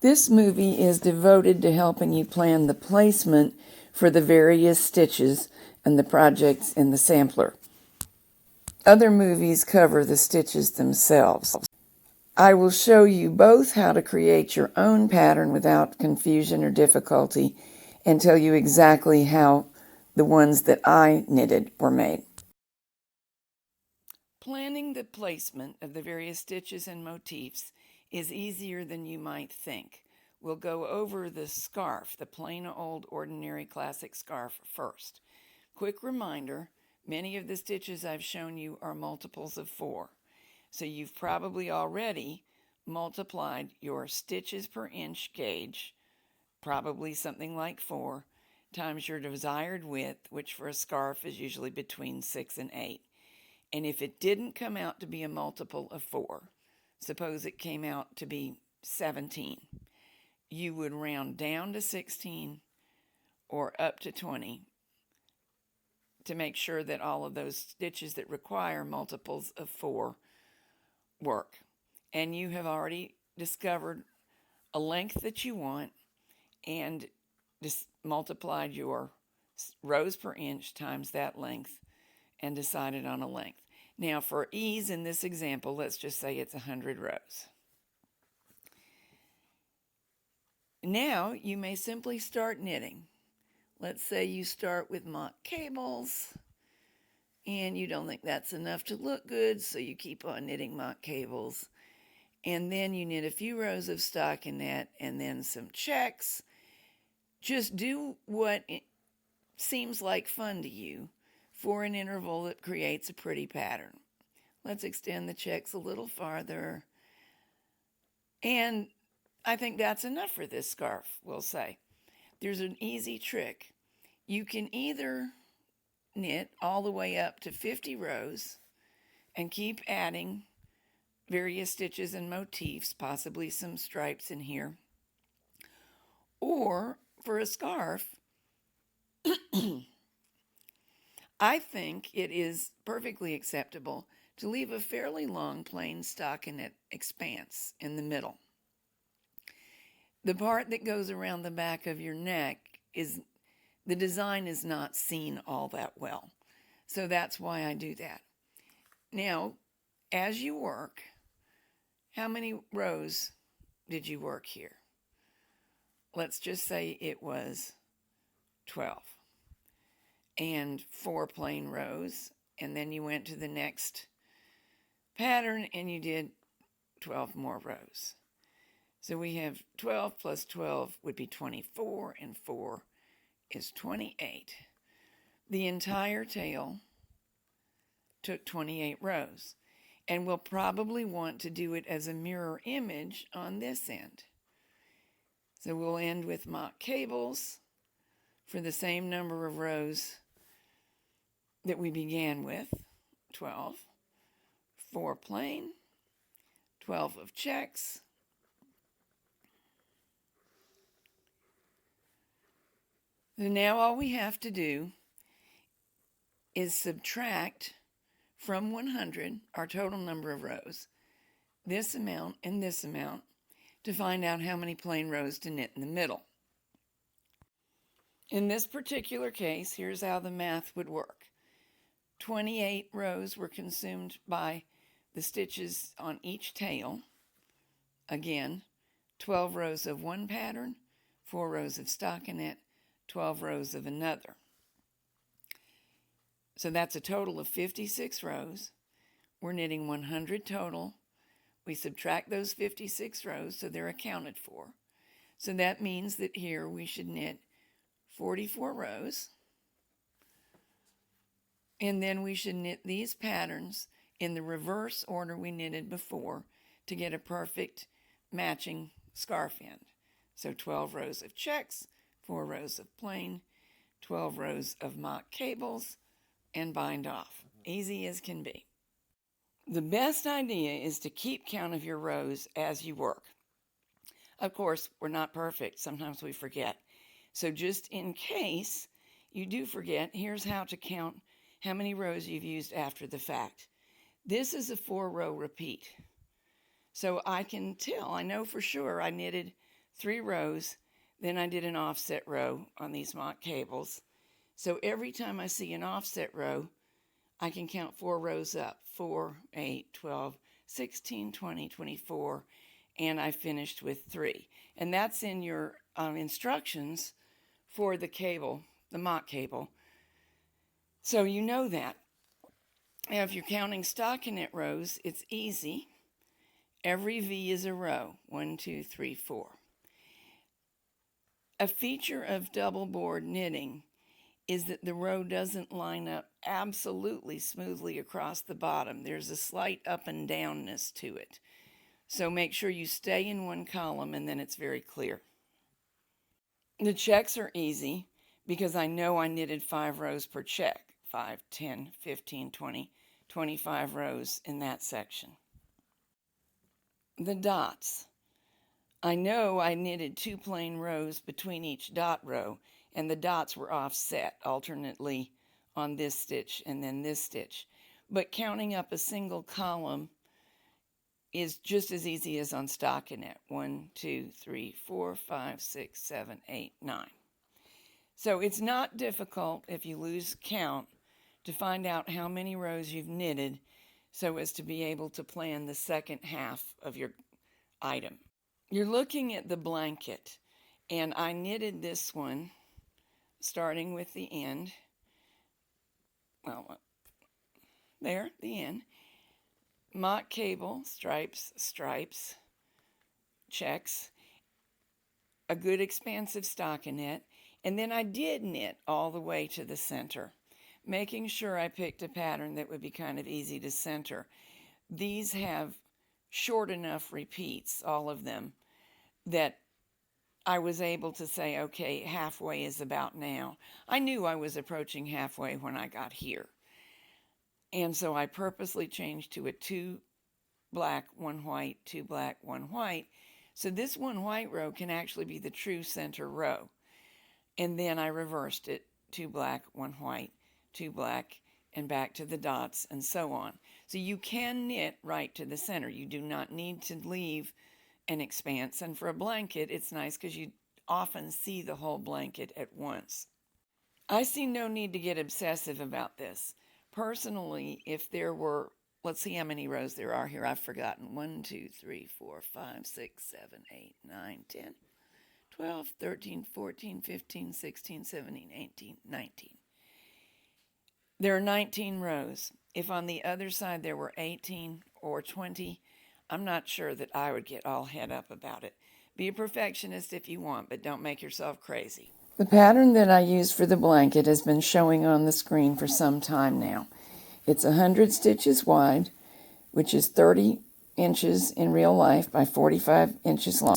This movie is devoted to helping you plan the placement for the various stitches and the projects in the sampler. Other movies cover the stitches themselves. I will show you both how to create your own pattern without confusion or difficulty and tell you exactly how the ones that I knitted were made. Planning the placement of the various stitches and motifs is easier than you might think. We'll go over the scarf, the plain old ordinary classic scarf first. Quick reminder, many of the stitches I've shown you are multiples of 4. So you've probably already multiplied your stitches per inch gauge, probably something like 4, times your desired width, which for a scarf is usually between 6 and 8. And if it didn't come out to be a multiple of 4, suppose it came out to be 17, you would round down to 16 or up to 20 to make sure that all of those stitches that require multiples of 4 work. And you have already discovered a length that you want and just multiplied your rows per inch times that length and decided on a length. Now for ease in this example, let's just say it's 100 rows. Now you may simply start knitting. Let's say you start with mock cables and you don't think that's enough to look good, so you keep on knitting mock cables. And then you knit a few rows of stockinette and then some checks. Just do what seems like fun to you for an interval that creates a pretty pattern. Let's extend the checks a little farther. And I think that's enough for this scarf, we'll say. There's an easy trick. You can either knit all the way up to 50 rows and keep adding various stitches and motifs, possibly some stripes in here. Or for a scarf, I think it is perfectly acceptable to leave a fairly long plain stockinette expanse in the middle. The part that goes around the back of your neck the design is not seen all that well. So that's why I do that. Now, as you work, how many rows did you work here? Let's just say it was 12. And 4 plain rows, and then you went to the next pattern and you did 12 more rows. So we have 12 plus 12 would be 24, and 4 is 28. The entire tail took 28 rows, and we'll probably want to do it as a mirror image on this end. So we'll end with mock cables for the same number of rows that we began with, 12, 4 plain, 12 of checks, so now all we have to do is subtract from 100, our total number of rows, this amount and this amount, to find out how many plain rows to knit in the middle. In this particular case, here's how the math would work. 28 rows were consumed by the stitches on each tail. Again, 12 rows of one pattern, 4 rows of stockinette, 12 rows of another. So that's a total of 56 rows. We're knitting 100 total. We subtract those 56 rows, so they're accounted for. So that means that here we should knit 44 rows. And then we should knit these patterns in the reverse order we knitted before to get a perfect matching scarf end. So 12 rows of checks, 4 rows of plain, 12 rows of mock cables, and bind off. Easy as can be. The best idea is to keep count of your rows as you work. Of course, we're not perfect. Sometimes we forget. So just in case you do forget, here's how to count how many rows you've used after the fact. This is a 4-row repeat. So I can tell, I know for sure I knitted 3 rows, then I did an offset row on these mock cables. So every time I see an offset row, I can count 4 rows up, 4, 8, 12, 16, 20, 24, and I finished with 3. And that's in your instructions for the cable, the mock cable. So you know that. Now, if you're counting stockinette rows, it's easy. Every V is a row, 1, 2, 3, 4. A feature of double board knitting is that the row doesn't line up absolutely smoothly across the bottom. There's a slight up and downness to it. So make sure you stay in one column and then it's very clear. The checks are easy because I know I knitted 5 rows per check. 5, 10, 15, 20, 25 rows in that section. The dots. I know I knitted 2 plain rows between each dot row, and the dots were offset alternately on this stitch and then this stitch. But counting up a single column is just as easy as on stockinette. 1, 2, 3, 4, 5, 6, 7, 8, 9. So it's not difficult if you lose count to find out how many rows you've knitted so as to be able to plan the second half of your item. You're looking at the blanket, and I knitted this one starting with the end. Well, there, the end. Mock cable, stripes, stripes, checks, a good expansive stockinette, and then I did knit all the way to the center, making sure I picked a pattern that would be kind of easy to center. These have short enough repeats, all of them, that I was able to say, okay, halfway is about now. I knew I was approaching halfway when I got here. And so I purposely changed to a 2 black, 1 white, 2 black, 1 white. So this 1 white row can actually be the true center row. And then I reversed it, 2 black, 1 white, 2 black, and back to the dots, and so on. So you can knit right to the center. You do not need to leave an expanse. And for a blanket, it's nice because you often see the whole blanket at once. I see no need to get obsessive about this. Personally, if there were, let's see how many rows there are here. I've forgotten. 1, 2, 3, 4, 5, 6, 7, 8, 9, 10, 12, 13, 14, 15, 16, 17, 18, 19. There are 19 rows. If on the other side there were 18 or 20, I'm not sure that I would get all head up about it. Be a perfectionist if you want, but don't make yourself crazy. The pattern that I used for the blanket has been showing on the screen for some time now. It's 100 stitches wide, which is 30 inches in real life by 45 inches long.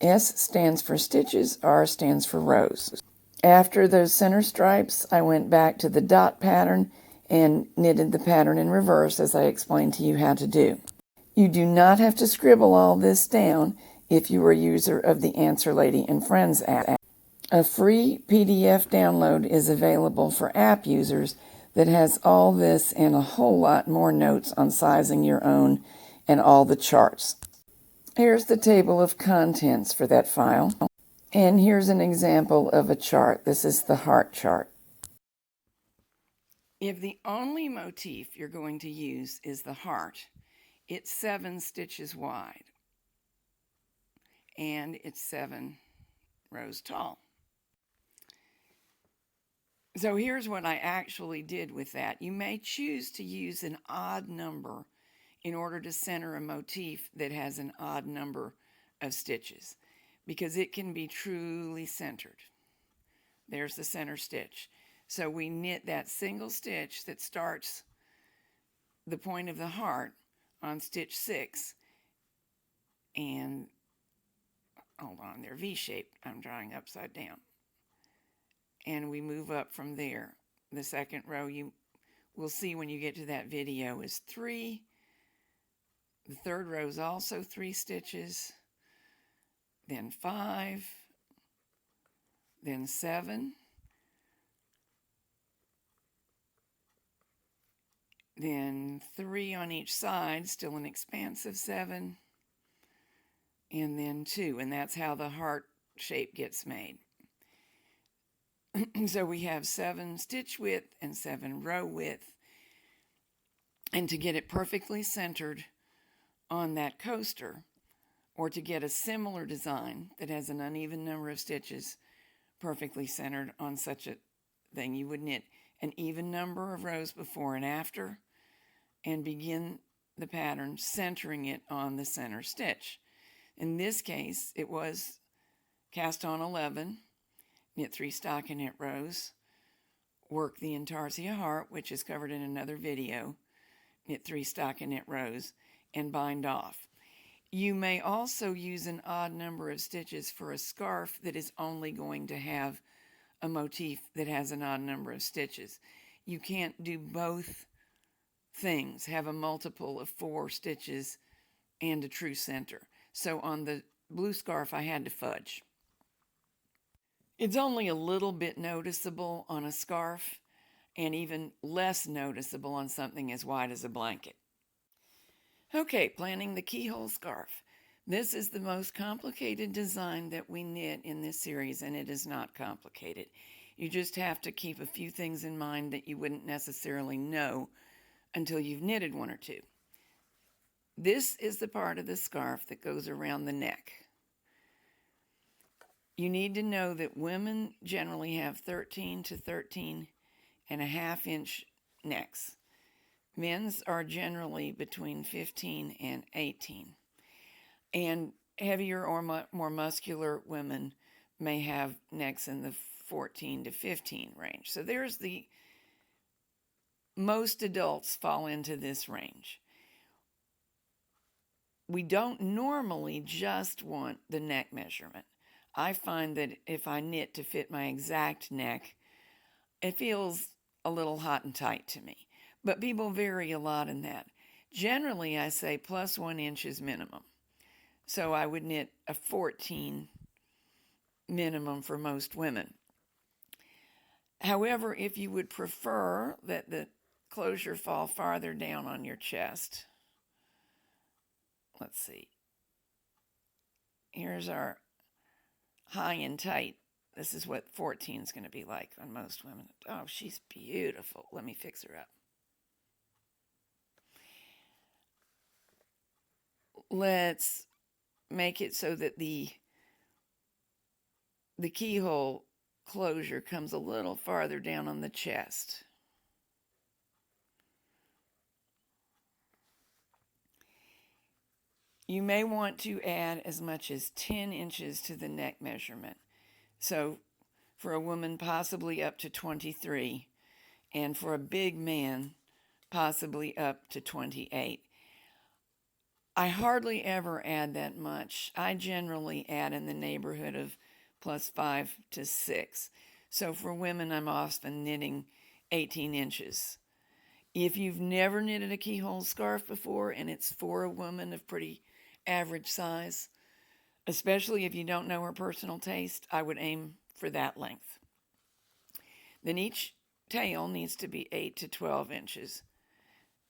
S stands for stitches, R stands for rows. After those center stripes, I went back to the dot pattern and knitted the pattern in reverse as I explained to you how to do. You do not have to scribble all this down if you are a user of the Answer Lady and Friends app. A free PDF download is available for app users that has all this and a whole lot more notes on sizing your own and all the charts. Here's the table of contents for that file. And here's an example of a chart. This is the heart chart. If the only motif you're going to use is the heart, it's 7 stitches wide. And it's 7 rows tall. So here's what I actually did with that. You may choose to use an odd number in order to center a motif that has an odd number of stitches, because it can be truly centered. There's the center stitch. So we knit that single stitch that starts the point of the heart on stitch 6, and hold on, they're V-shaped. I'm drawing upside down. And we move up from there. The second row you will see when you get to that video is 3. The third row is also 3 stitches, then 5, then 7, then 3 on each side, still an expansive 7, and then 2, and that's how the heart shape gets made. So we have 7 stitch width and 7 row width, and to get it perfectly centered on that coaster, or to get a similar design that has an uneven number of stitches perfectly centered on such a thing, you would knit an even number of rows before and after, and begin the pattern centering it on the center stitch. In this case, it was cast on 11, knit 3 stockinette rows, work the intarsia heart, which is covered in another video, knit 3 stockinette rows, and bind off. You may also use an odd number of stitches for a scarf that is only going to have a motif that has an odd number of stitches. You can't do both things, have a multiple of 4 stitches and a true center. So on the blue scarf, I had to fudge. It's only a little bit noticeable on a scarf, and even less noticeable on something as wide as a blanket. Okay, planning the keyhole scarf. This is the most complicated design that we knit in this series, and it is not complicated. You just have to keep a few things in mind that you wouldn't necessarily know until you've knitted 1 or 2. This is the part of the scarf that goes around the neck. You need to know that women generally have 13 to 13 and a half inch necks. Men's are generally between 15 and 18. And heavier or more muscular women may have necks in the 14 to 15 range. So there's most adults fall into this range. We don't normally just want the neck measurement. I find that if I knit to fit my exact neck, it feels a little hot and tight to me. But people vary a lot in that. Generally, I say plus 1 inch is minimum. So I would knit a 14 minimum for most women. However, if you would prefer that the closure fall farther down on your chest, let's see. Here's our high and tight. This is what 14 is going to be like on most women. Oh, she's beautiful. Let me fix her up. Let's make it so that the keyhole closure comes a little farther down on the chest. You may want to add as much as 10 inches to the neck measurement. So for a woman, possibly up to 23, and for a big man, possibly up to 28. I hardly ever add that much. I generally add in the neighborhood of plus 5 to 6. So for women, I'm often knitting 18 inches. If you've never knitted a keyhole scarf before and it's for a woman of pretty average size, especially if you don't know her personal taste, I would aim for that length. Then each tail needs to be 8 to 12 inches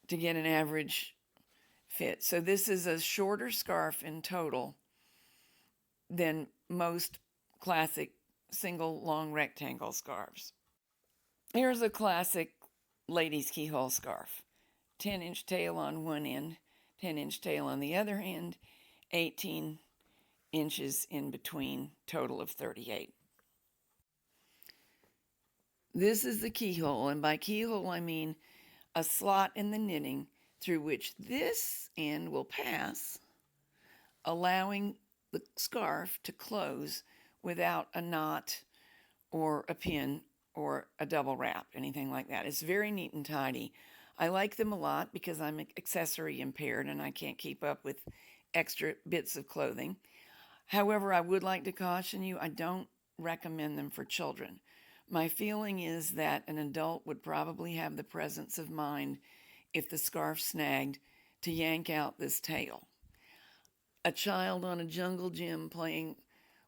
to get an average fit. So this is a shorter scarf in total than most classic single long rectangle scarves. Here's a classic ladies keyhole scarf. 10-inch tail on one end, 10-inch tail on the other end, 18 inches in between, total of 38. This is the keyhole, and by keyhole I mean a slot in the knitting through which this end will pass, allowing the scarf to close without a knot or a pin or a double wrap, anything like that. It's very neat and tidy. I like them a lot because I'm accessory impaired and I can't keep up with extra bits of clothing. However, I would like to caution you, I don't recommend them for children. My feeling is that an adult would probably have the presence of mind, if the scarf snagged, to yank out this tail. A child on a jungle gym playing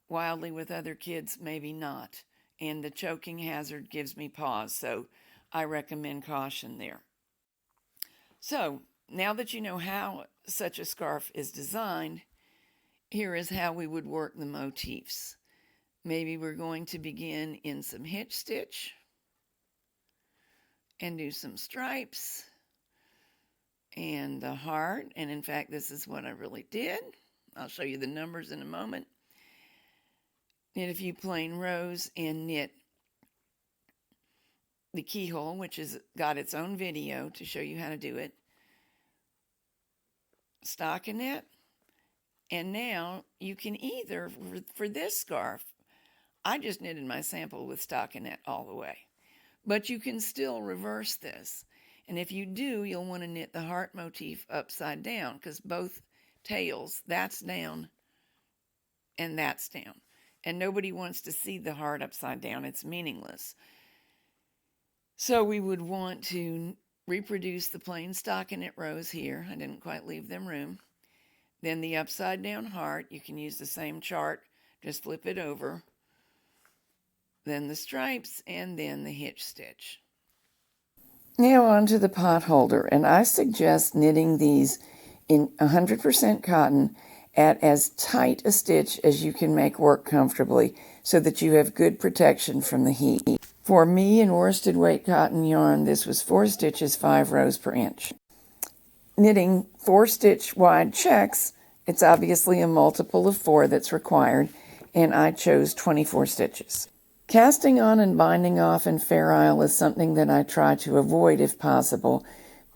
wildly with other kids, maybe not. And the choking hazard gives me pause, so I recommend caution there. So, now that you know how such a scarf is designed, Here is how we would work the motifs. Maybe we're going to begin in some hitch stitch and do some stripes and the heart. And in fact, this is what I really did. I'll show you the numbers in a moment. Knit a few plain rows and knit the keyhole, which has got its own video to show you how to do it. Stockinette. And now you can either, for this scarf, I just knitted my sample with stockinette all the way. But you can still reverse this. And if you do, you'll want to knit the heart motif upside down, because both tails, that's down and that's down. And nobody wants to see the heart upside down. It's meaningless. So we would want to reproduce the plain stockinette rows here. I didn't quite leave them room. Then the upside down heart, you can use the same chart, just flip it over. Then the stripes, and then the hitch stitch. Now on to the pot holder, and I suggest knitting these in 100% cotton at as tight a stitch as you can make work comfortably so that you have good protection from the heat. For me in worsted weight cotton yarn, this was 4 stitches, 5 rows per inch. Knitting 4-stitch wide checks, it's obviously a multiple of 4 that's required, and I chose 24 stitches. Casting on and binding off in Fair Isle is something that I try to avoid if possible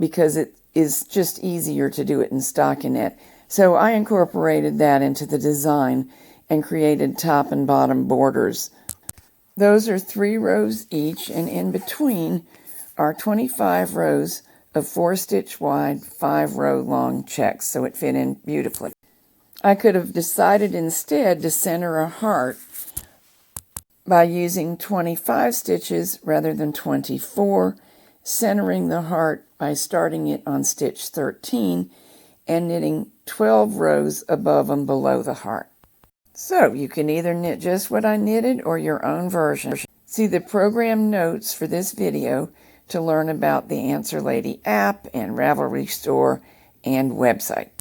because it is just easier to do it in stockinette. So I incorporated that into the design and created top and bottom borders. Those are 3 rows each, and in between are 25 rows of 4-stitch wide, 5-row long checks, so it fit in beautifully. I could have decided instead to center a heart by using 25 stitches rather than 24, centering the heart by starting it on stitch 13 and knitting 12 rows above and below the heart. So you can either knit just what I knitted or your own version. See the program notes for this video to learn about the Answer Lady app and Ravelry store and website.